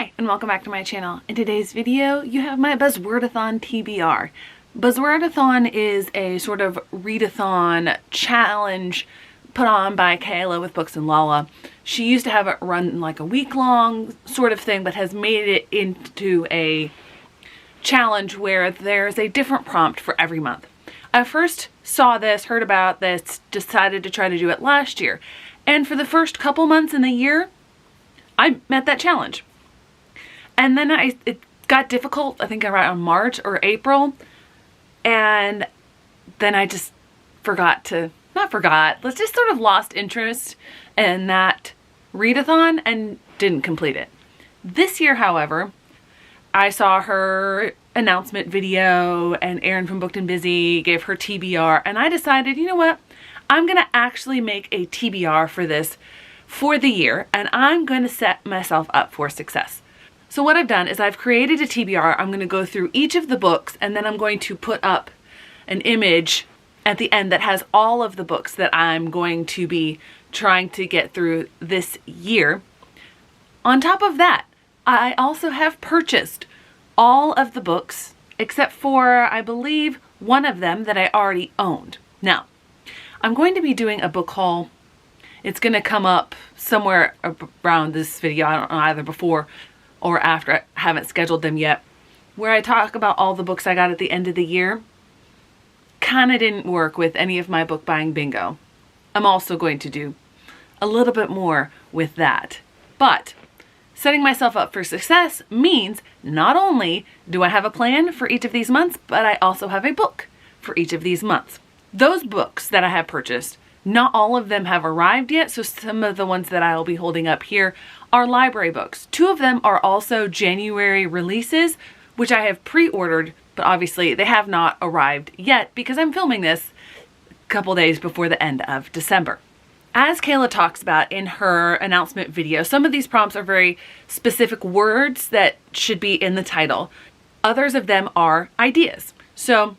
Hi, and welcome back to my channel. In today's video, you have my Buzzwordathon TBR. Buzzwordathon is a sort of readathon challenge put on by Kayla with Books and Lala. She used to have it run like a week-long sort of thing, but has made it into a challenge where there's a different prompt for every month. I first saw this, heard about this, decided to try to do it last year. And for the first couple months in the year, I met that challenge. And then it got difficult, I think around March or April. And then I just just sort of lost interest in that readathon and didn't complete it. This year, however, I saw her announcement video and Erin from Booked and Busy gave her TBR, and I decided, you know what? I'm gonna actually make a TBR for this for the year, and I'm going to set myself up for success. So what I've done is I've created a TBR. I'm going to go through each of the books, and then I'm going to put up an image at the end that has all of the books that I'm going to be trying to get through this year. On top of that, I also have purchased all of the books except for, I believe, one of them that I already owned. Now, I'm going to be doing a book haul. It's going to come up somewhere around this video, I don't know, either before or after. I haven't scheduled them yet, where I talk about all the books I got at the end of the year. Kind of didn't work with any of my book buying bingo. I'm also going to do a little bit more with that. But setting myself up for success means not only do I have a plan for each of these months, but I also have a book for each of these months. Those books that I have purchased, not all of them have arrived yet, so some of the ones that I'll be holding up here are library books. Two of them are also January releases, which I have pre-ordered, but obviously they have not arrived yet because I'm filming this a couple days before the end of December. As Kayla talks about in her announcement video, some of these prompts are very specific words that should be in the title. Others of them are ideas. So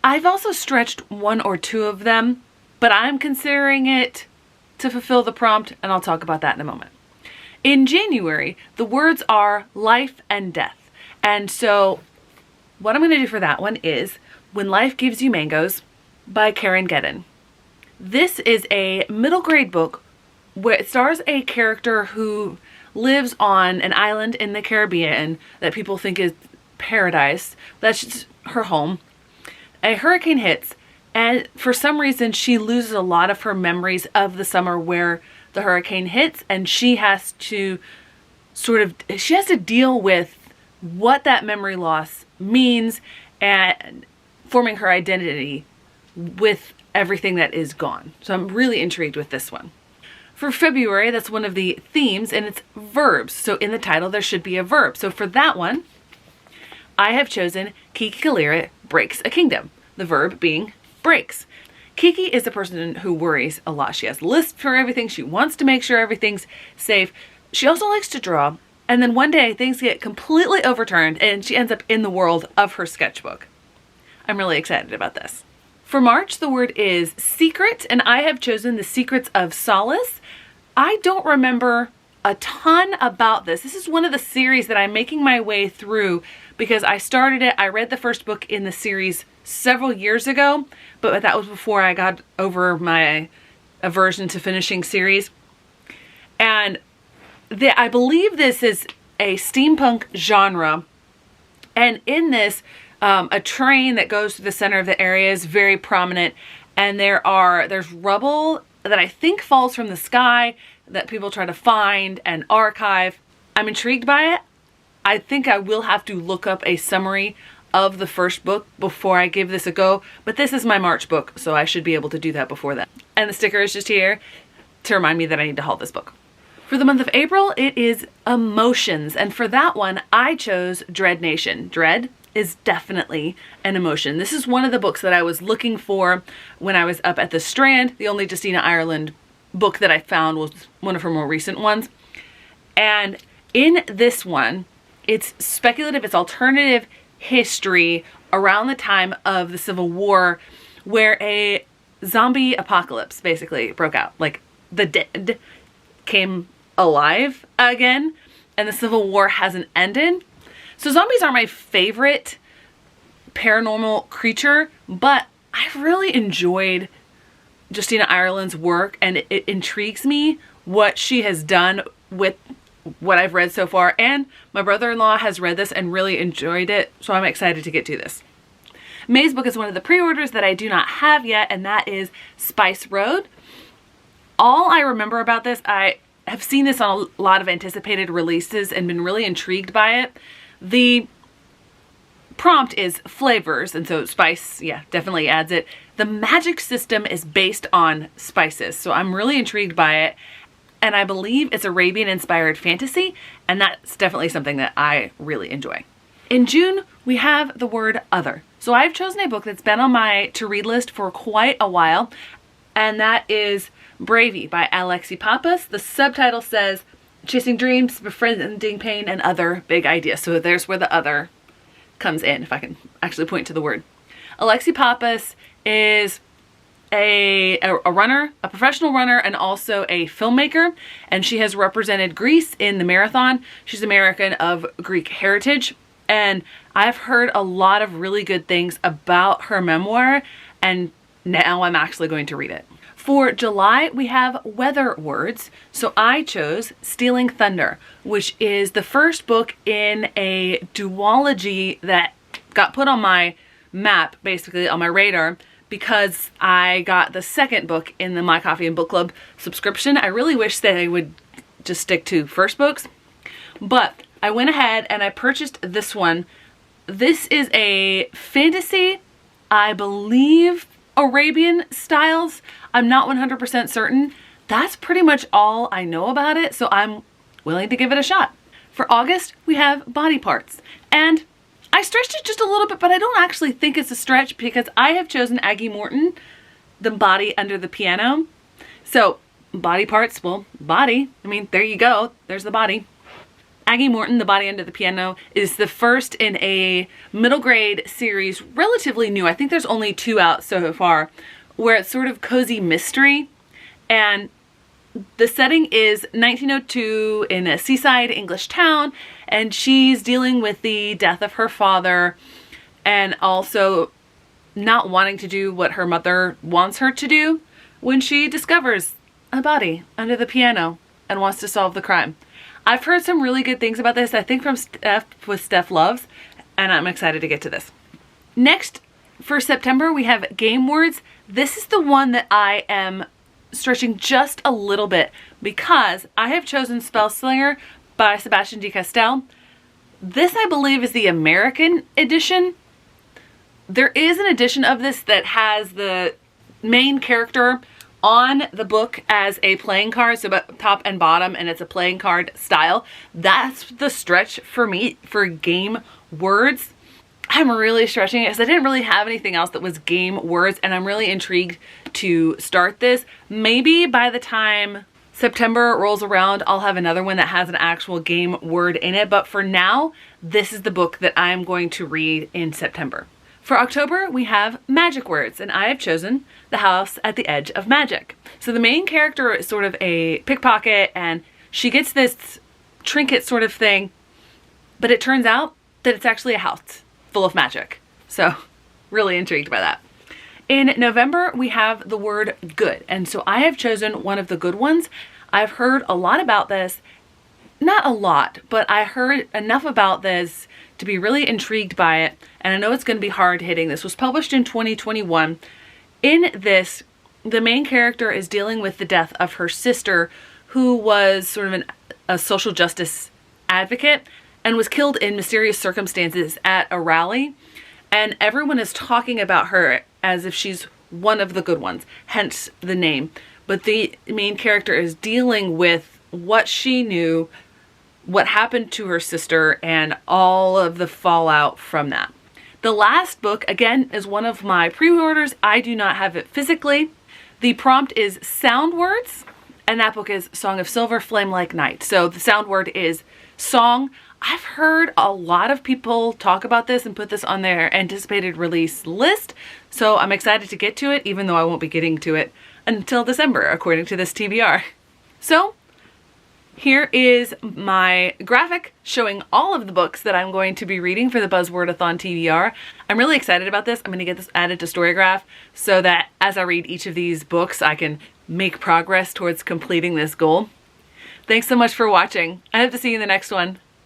I've also stretched one or two of them, but I'm considering it to fulfill the prompt, and I'll talk about that in a moment. In January, the words are life and death. And so what I'm going to do for that one is When Life Gives You Mangoes by Karen Gedden. This is a middle grade book where it stars a character who lives on an island in the Caribbean that people think is paradise. That's just her home. A hurricane hits, and for some reason she loses a lot of her memories of the summer where the hurricane hits, and she has to deal with what that memory loss means and forming her identity with everything that is gone. So I'm really intrigued with this one. For February, that's one of the themes, and it's verbs. So in the title, there should be a verb. So for that one, I have chosen Kiki Kalira Breaks a Kingdom. The verb being breaks. Kiki is a person who worries a lot. She has lists for everything. She wants to make sure everything's safe. She also likes to draw. And then one day things get completely overturned and she ends up in the world of her sketchbook. I'm really excited about this. For March, the word is secret, and I have chosen The Secrets of Solace. I don't remember a ton about this. This is one of the series that I'm making my way through because I started it. I read the first book in the series several years ago, but that was before I got over my aversion to finishing series. And I believe this is a steampunk genre. And in this, a train that goes to the center of the area is very prominent. And there's rubble that I think falls from the sky that people try to find and archive. I'm intrigued by it. I think I will have to look up a summary of the first book before I give this a go, but this is my March book, so I should be able to do that before then. And the sticker is just here to remind me that I need to haul this book. For the month of April, it is emotions, and for that one, I chose Dread Nation. Dread is definitely an emotion. This is one of the books that I was looking for when I was up at the Strand. The only Justina Ireland book that I found was one of her more recent ones. And in this one, it's speculative, it's alternative history around the time of the Civil War, where a zombie apocalypse basically broke out. Like the dead came alive again, and the Civil War hasn't ended. So zombies are my favorite paranormal creature, but I've really enjoyed Justina Ireland's work, and it intrigues me what she has done with what I've read so far, and my brother-in-law has read this and really enjoyed it, so I'm excited to get to this. May's book is one of the pre-orders that I do not have yet, and that is Spice Road. All I remember about this, I have seen this on a lot of anticipated releases and been really intrigued by it. The prompt is flavors, and so spice, yeah, definitely adds it. The magic system is based on spices, so I'm really intrigued by it, and I believe it's Arabian-inspired fantasy, and that's definitely something that I really enjoy. In June, we have the word other. So I've chosen a book that's been on my to-read list for quite a while, and that is Bravey by Alexi Pappas. The subtitle says, Chasing Dreams, Befriending Pain, and Other Big Ideas. So there's where the other comes in, if I can actually point to the word. Alexi Pappas is a runner, a professional runner, and also a filmmaker, and she has represented Greece in the marathon. She's American of Greek heritage, and I've heard a lot of really good things about her memoir, and now I'm actually going to read it. For July, we have weather words, so I chose Stealing Thunder, which is the first book in a duology that got put on my map, basically on my radar, because I got the second book in the My Coffee and Book Club subscription. I really wish that I would just stick to first books, but I went ahead and I purchased this one. This is a fantasy, I believe Arabian styles. I'm not 100% certain. That's pretty much all I know about it, so I'm willing to give it a shot. For August, we have Body Parts, and I stretched it just a little bit, but I don't actually think it's a stretch because I have chosen Aggie Morton, The Body Under the Piano. So Body Parts, well, body, I mean, there you go, there's the body. Aggie Morton, The Body Under the Piano is the first in a middle grade series, relatively new. I think there's only 2 out so far, where it's sort of cozy mystery, and the setting is 1902 in a seaside English town, and she's dealing with the death of her father and also not wanting to do what her mother wants her to do when she discovers a body under the piano and wants to solve the crime. I've heard some really good things about this, I think from Steph with Steph Loves, and I'm excited to get to this. Next, for September, we have Game Words. This is the one that I am stretching just a little bit because I have chosen Spellslinger by Sebastian de Castell. This, I believe, is the American edition. There is an edition of this that has the main character on the book as a playing card, so top and bottom, and it's a playing card style. That's the stretch for me for Game Words. I'm really stretching it because I didn't really have anything else that was game words, and I'm really intrigued to start this. Maybe by the time September rolls around, I'll have another one that has an actual game word in it, but for now, this is the book that I'm going to read in September. For October, we have Magic Words, and I have chosen The House at the Edge of Magic. So the main character is sort of a pickpocket, and she gets this trinket sort of thing, but it turns out that it's actually a house full of magic. So really intrigued by that. In November, we have the word good, and so I have chosen one of the good ones. I've heard a lot about this, not a lot, but I heard enough about this to be really intrigued by it, and I know it's going to be hard hitting. This was published in 2021. In this, the main character is dealing with the death of her sister, who was sort of a social justice advocate and was killed in mysterious circumstances at a rally, and everyone is talking about her as if she's one of the good ones, hence the name. But the main character is dealing with what she knew, what happened to her sister, and all of the fallout from that. The last book, again, is one of my pre-orders. I do not have it physically. The prompt is sound words, and that book is Song of Silver, Flame Like Night. So the sound word is song. I've heard a lot of people talk about this and put this on their anticipated release list, so I'm excited to get to it, even though I won't be getting to it until December, according to this TBR. So Here is my graphic showing all of the books that I'm going to be reading for the Buzzwordathon TBR. I'm really excited about this. I'm going to get this added to Storygraph so that as I read each of these books, I can make progress towards completing this goal. Thanks so much for watching. I hope to see you in the next one.